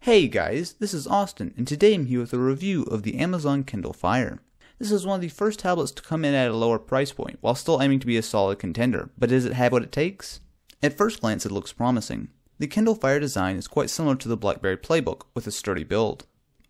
Hey guys, this is Austin, and today I'm here with a review of the Amazon Kindle Fire. This is one of the first tablets to come in at a lower price point, while still aiming to be a solid contender, but does it have what it takes? At first glance it looks promising. The Kindle Fire design is quite similar to the BlackBerry Playbook, with a sturdy build.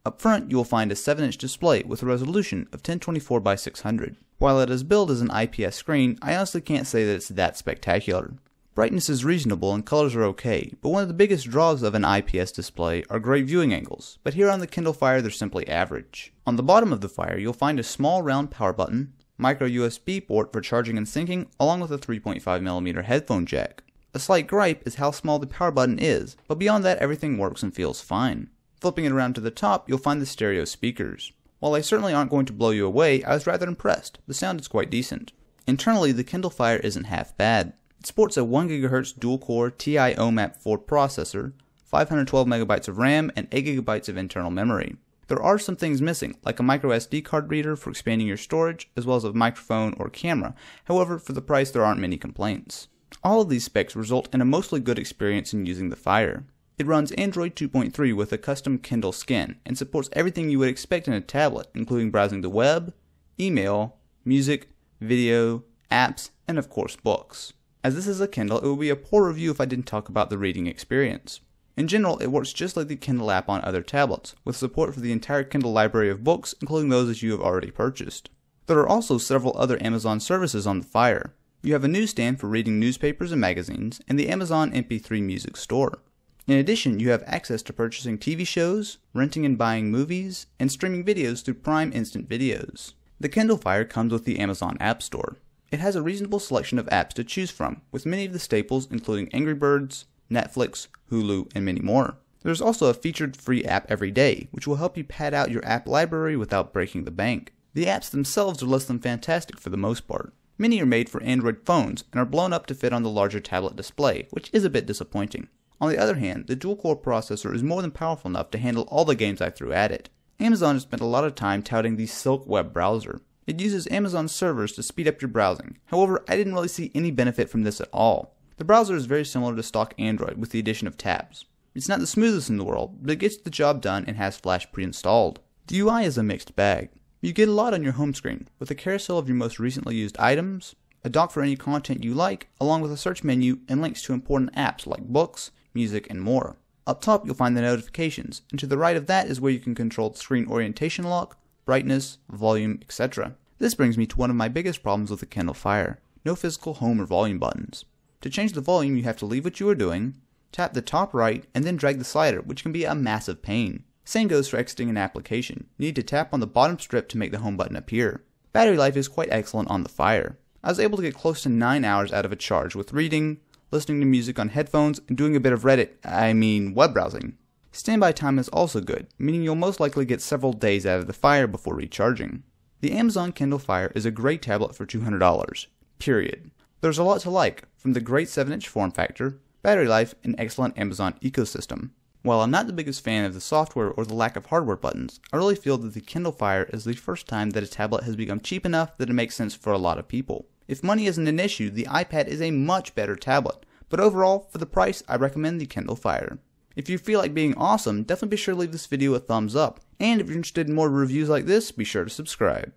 Up front you will find a 7-inch display with a resolution of 1024 by 600. While it is billed as an IPS screen, I honestly can't say that it's that spectacular. Brightness is reasonable and colors are okay, but one of the biggest draws of an IPS display are great viewing angles, but here on the Kindle Fire they're simply average. On the bottom of the Fire you'll find a small round power button, micro USB port for charging and syncing, along with a 3.5mm headphone jack. A slight gripe is how small the power button is, but beyond that everything works and feels fine. Flipping it around to the top you'll find the stereo speakers. While they certainly aren't going to blow you away, I was rather impressed. The sound is quite decent. Internally the Kindle Fire isn't half bad. It sports a 1GHz dual-core TI OMAP 4 processor, 512MB of RAM, and 8GB of internal memory. There are some things missing, like a microSD card reader for expanding your storage, as well as a microphone or camera. However, for the price there aren't many complaints. All of these specs result in a mostly good experience in using the Fire. It runs Android 2.3 with a custom Kindle skin, and supports everything you would expect in a tablet, including browsing the web, email, music, video, apps, and of course books. As this is a Kindle, it would be a poor review if I didn't talk about the reading experience. In general, it works just like the Kindle app on other tablets, with support for the entire Kindle library of books, including those that you have already purchased. There are also several other Amazon services on the Fire. You have a newsstand for reading newspapers and magazines, and the Amazon MP3 Music Store. In addition, you have access to purchasing TV shows, renting and buying movies, and streaming videos through Prime Instant Videos. The Kindle Fire comes with the Amazon App Store. It has a reasonable selection of apps to choose from, with many of the staples including Angry Birds, Netflix, Hulu, and many more. There's also a featured free app every day, which will help you pad out your app library without breaking the bank. The apps themselves are less than fantastic for the most part. Many are made for Android phones and are blown up to fit on the larger tablet display, which is a bit disappointing. On the other hand, the dual-core processor is more than powerful enough to handle all the games I threw at it. Amazon has spent a lot of time touting the Silk web browser. It uses Amazon servers to speed up your browsing. However, I didn't really see any benefit from this at all. The browser is very similar to stock Android with the addition of tabs. It's not the smoothest in the world, but it gets the job done and has Flash pre-installed. The UI is a mixed bag. You get a lot on your home screen, with a carousel of your most recently used items, a dock for any content you like, along with a search menu and links to important apps like books, music, and more. Up top you'll find the notifications, and to the right of that is where you can control the screen orientation lock, brightness, volume, etc. This brings me to one of my biggest problems with the Kindle Fire: no physical home or volume buttons. To change the volume you have to leave what you are doing, tap the top right, and then drag the slider, which can be a massive pain. Same goes for exiting an application. You need to tap on the bottom strip to make the home button appear. Battery life is quite excellent on the Fire. I was able to get close to 9 hours out of a charge with reading, listening to music on headphones, and doing a bit of web browsing. Standby time is also good, meaning you'll most likely get several days out of the Fire before recharging. The Amazon Kindle Fire is a great tablet for $200, period. There's a lot to like, from the great 7-inch form factor, battery life, and excellent Amazon ecosystem. While I'm not the biggest fan of the software or the lack of hardware buttons, I really feel that the Kindle Fire is the first time that a tablet has become cheap enough that it makes sense for a lot of people. If money isn't an issue, the iPad is a much better tablet, but overall, for the price, I recommend the Kindle Fire. If you feel like being awesome, definitely be sure to leave this video a thumbs up, and if you're interested in more reviews like this, be sure to subscribe.